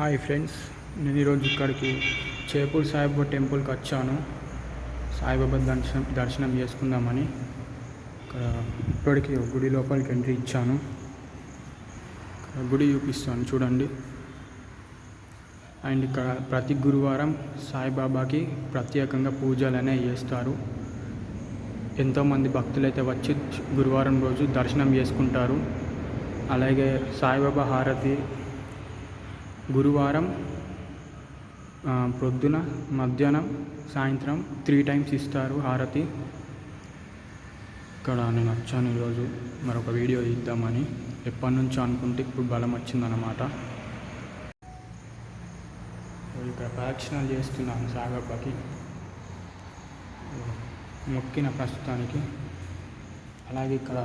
Hi friends, నేను ఈరోజు ఇక్కడికి చేపూర్ సాయిబాబా టెంపుల్కి వచ్చాను. సాయిబాబా దర్శనం చేసుకుందామని ఇక్కడ ఇప్పటికి గుడి లోపలికి ఎంట్రీ ఇచ్చాను. గుడి చూపిస్తాను చూడండి. అండ్ ఇక్కడ ప్రతి గురువారం సాయిబాబాకి ప్రత్యేకంగా పూజలు అనేవి చేస్తారు. ఎంతోమంది భక్తులు అయితే వచ్చి గురువారం రోజు దర్శనం చేసుకుంటారు. అలాగే సాయిబాబా హారతి గురువారం పొద్దున, మధ్యాహ్నం, సాయంత్రం 3 times ఇస్తారు హారతి. ఇక్కడ నేను వచ్చాను ఈరోజు మరొక వీడియో ఇద్దామని. ఎప్పటి నుంచో అనుకుంటే ఇప్పుడు బలం వచ్చిందన్నమాట. ఇక్కడ ప్రదక్షిణాలు చేస్తున్నాను సాయిబాబాకి, మొక్కిన ప్రస్తుతానికి. అలాగే ఇక్కడ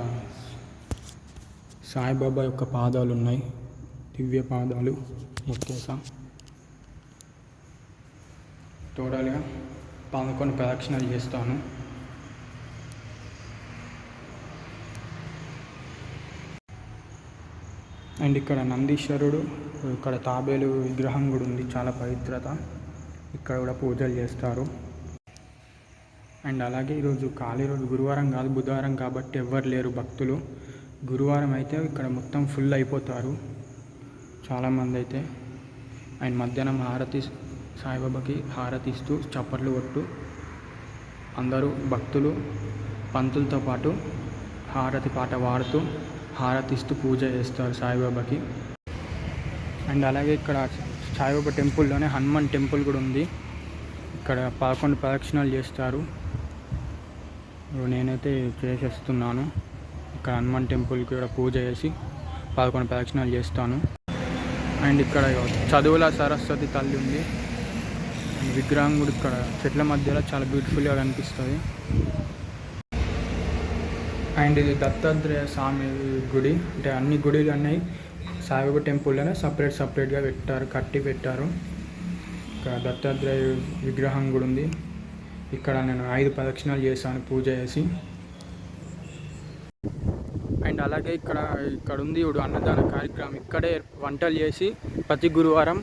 సాయిబాబా యొక్క పాదాలు ఉన్నాయి, దివ్య పాదాలు మొక్కేసా. టోటల్గా 11 ప్రదక్షిణాలు చేస్తాను. అండ్ ఇక్కడ నందీశ్వరుడు, ఇక్కడ తాబేలు విగ్రహం కూడా ఉంది, చాలా పవిత్రత. ఇక్కడ కూడా పూజలు చేస్తారు. అండ్ అలాగే ఈరోజు ఖాళీ రోజు, గురువారం కాదు బుధవారం కాబట్టి ఎవ్వరు లేరు భక్తులు. గురువారం అయితే ఇక్కడ మొత్తం ఫుల్ అయిపోతారు చాలామంది అయితే. అండ్ మధ్యాహ్నం హారతి, సాయిబాబాకి హారతి ఇస్తూ చప్పట్లు కొట్టు అందరూ భక్తులు పంతులతో పాటు హారతి పాట పాడుతూ హారతిస్తూ పూజ చేస్తారు సాయిబాబాకి. అండ్ అలాగే ఇక్కడ సాయిబాబా టెంపుల్లోనే హనుమాన్ టెంపుల్ కూడా ఉంది. ఇక్కడ 11 ప్రదక్షిణాలు చేస్తారు. నేనైతే చేసేస్తున్నాను. ఇక్కడ హనుమాన్ టెంపుల్కి కూడా పూజ చేసి 11 ప్రదక్షిణాలు చేస్తాను. అండ్ ఇక్కడ చదువుల సరస్వతి తల్లి ఉంది. అండ్ విగ్రహం కూడా ఇక్కడ చెట్ల మధ్యలో చాలా బ్యూటిఫుల్గా కనిపిస్తుంది. అండ్ ఇది దత్తాత్రేయ స్వామి గుడి. అంటే అన్ని గుడిలు అన్నీ సాయిబాబా టెంపుల్లోనే సపరేట్గా కట్టి పెట్టారు. ఇక్కడ దత్తాత్రేయ విగ్రహం కూడా ఉంది. ఇక్కడ నేను 5 ప్రదక్షిణాలు చేశాను పూజ చేసి. అండ్ అలాగే ఇక్కడ ఉంది ఇప్పుడు అన్నదాన కార్యక్రమం. ఇక్కడే వంటలు చేసి ప్రతి గురువారం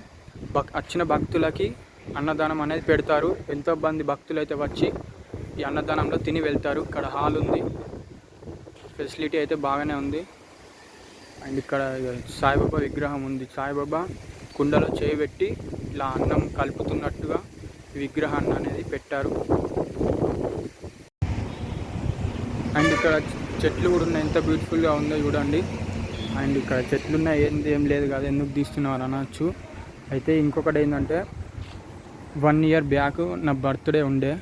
వచ్చిన భక్తులకి అన్నదానం అనేది పెడతారు. ఎంతోమంది భక్తులు అయితే వచ్చి ఈ అన్నదానంలో తిని వెళ్తారు. ఇక్కడ హాల్ ఉంది, ఫెసిలిటీ అయితే బాగానే ఉంది. అండ్ ఇక్కడ సాయిబాబా విగ్రహం ఉంది. సాయిబాబా కుండలో చేయి పెట్టి ఇలా అన్నం కలుపుతున్నట్టుగా విగ్రహాన్ని అనేది పెట్టారు. అండ్ ఇక్కడ చెట్లు కూడా ఉన్నాయి, ఎంత బ్యూటిఫుల్గా ఉందో చూడండి. అండ్ ఇక్కడ చెట్లు ఉన్నాయి, ఏం లేదు కదా, ఎందుకు తీస్తున్నారు అనొచ్చు. అయితే ఇంకొకటి ఏంటంటే 1 year బ్యాక్ నా బర్త్డే ఉండే.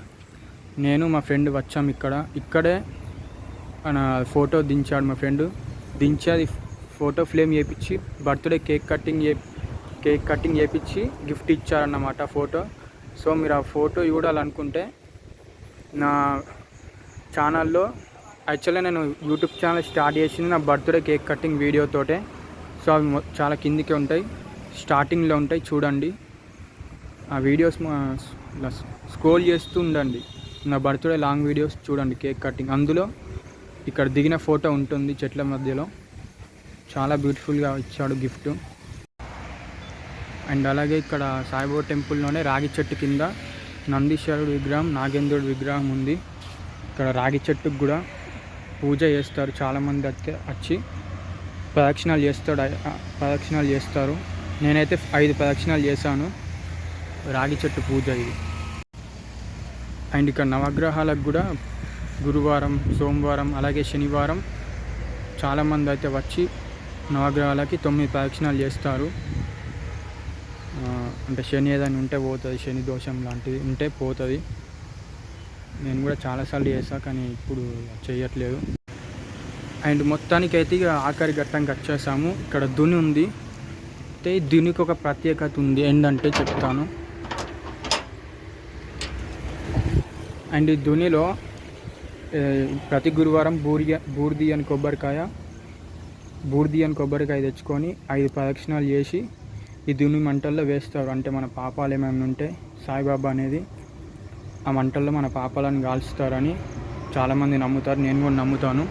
నేను మా ఫ్రెండ్ వచ్చాము. ఇక్కడే మన ఫోటో దించాడు మా ఫ్రెండ్. అది ఫోటో ఫ్రేమ్ చేయించి బర్త్డే కేక్ కటింగ్ చేయించి గిఫ్ట్ ఇచ్చారన్నమాట ఫోటో. సో మీరు ఆ ఫోటో చూడాలనుకుంటే నా ఛానల్లో, యాక్చువల్గా నేను యూట్యూబ్ ఛానల్ స్టార్ట్ చేసింది నా బర్త్డే కేక్ కటింగ్ వీడియోతోటే. సో అవి చాలా కిందికి ఉంటాయి, స్టార్టింగ్లో ఉంటాయి, చూడండి. ఆ వీడియోస్ స్క్రోల్ చేస్తూ ఉండండి. నా బర్త్డే లాంగ్ వీడియోస్ చూడండి, కేక్ కటింగ్. అందులో ఇక్కడ దిగిన ఫోటో ఉంటుంది చెట్ల మధ్యలో. చాలా బ్యూటిఫుల్గా ఇచ్చాడు గిఫ్ట్. అండ్ అలాగే ఇక్కడ సాయిబాబా టెంపుల్లోనే రాగి చెట్టు కింద నందీశ్వరుడు విగ్రహం, నాగేంద్రుడి విగ్రహం ఉంది. ఇక్కడ రాగి చెట్టుకు కూడా పూజ చేస్తారు. చాలామంది అయితే వచ్చి ప్రదక్షిణాలు చేస్తారు. నేనైతే 5 ప్రదక్షిణాలు చేశాను. రాగి చెట్టు పూజ ఇది. అండ్ ఇక్కడ నవగ్రహాలకు కూడా గురువారం, సోమవారం, అలాగే శనివారం చాలామంది అయితే వచ్చి నవగ్రహాలకి 9 ప్రదక్షిణాలు చేస్తారు. అంటే శని ఏదైనా ఉంటే పోతుంది, శని దోషం లాంటిది ఉంటే పోతుంది. నేను కూడా చాలాసార్లు చేశాను, కానీ ఇప్పుడు చేయట్లేదు. అండ్ మొత్తానికి అయితే ఇక ఆఖరి ఘట్టంకి వచ్చేసాము. ఇక్కడ దుని ఉంది. అయితే ఈ దునికి ఒక ప్రత్యేకత ఉంది, ఏంటంటే చెప్తాను. అండ్ ఈ దునిలో ప్రతి గురువారం బూర్ది అని కొబ్బరికాయ తెచ్చుకొని 5 ప్రదక్షిణాలు చేసి ఈ దుని మంటల్లో వేస్తారు. అంటే మన పాపాలు ఏమైనా ఉంటే సాయిబాబా అనేది ఆ మంటల్లో మన పాపాలను కాల్చుతారని చాలామంది నమ్ముతారు. నేను కూడా నమ్ముతాను.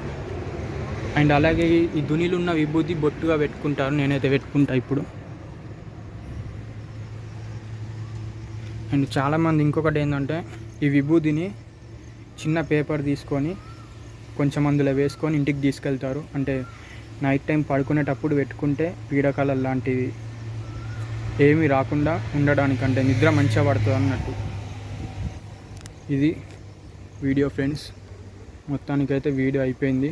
అండ్ అలాగే ఈ దునిలో ఉన్న విభూతి బొట్టుగా పెట్టుకుంటారు. నేనైతే పెట్టుకుంటా ఇప్పుడు. అండ్ చాలామంది ఇంకొకటి ఏంటంటే ఈ విభూతిని చిన్న పేపర్ తీసుకొని కొంచెం అందులో వేసుకొని ఇంటికి తీసుకెళ్తారు. అంటే నైట్ టైం పడుకునేటప్పుడు పెట్టుకుంటే పీడకలలు లాంటివి ఏమీ రాకుండా ఉండడానికి, అంటే నిద్ర మంచిగా పడుతుంది అన్నట్టు. ఇది వీడియో ఫ్రెండ్స్, మొత్తానికైతే వీడియో అయిపోయింది.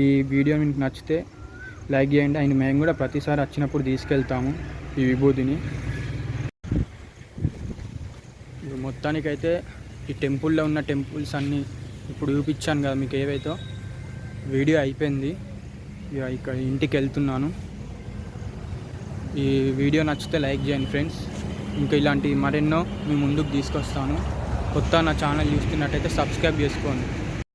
ఈ వీడియో మీకు నచ్చితే లైక్ చేయండి. అండ్ మేము కూడా ప్రతిసారి వచ్చినప్పుడు తీసుకెళ్తాము ఈ విభూతిని. మొత్తానికైతే ఈ టెంపుల్లో ఉన్న టెంపుల్స్ అన్నీ ఇప్పుడు చూపించాను కదా మీకు ఏవైతే. వీడియో అయిపోయింది, ఇక ఇంటికి వెళ్తున్నాను. ఈ వీడియో నచ్చితే లైక్ చేయండి ఫ్రెండ్స్. ఇంకా ఇలాంటి మరెన్నో మీ ముందుకు తీసుకొస్తాను. కొత్త నా ఛానల్ చూస్తున్నట్టయితే సబ్స్క్రైబ్ చేసుకోండి.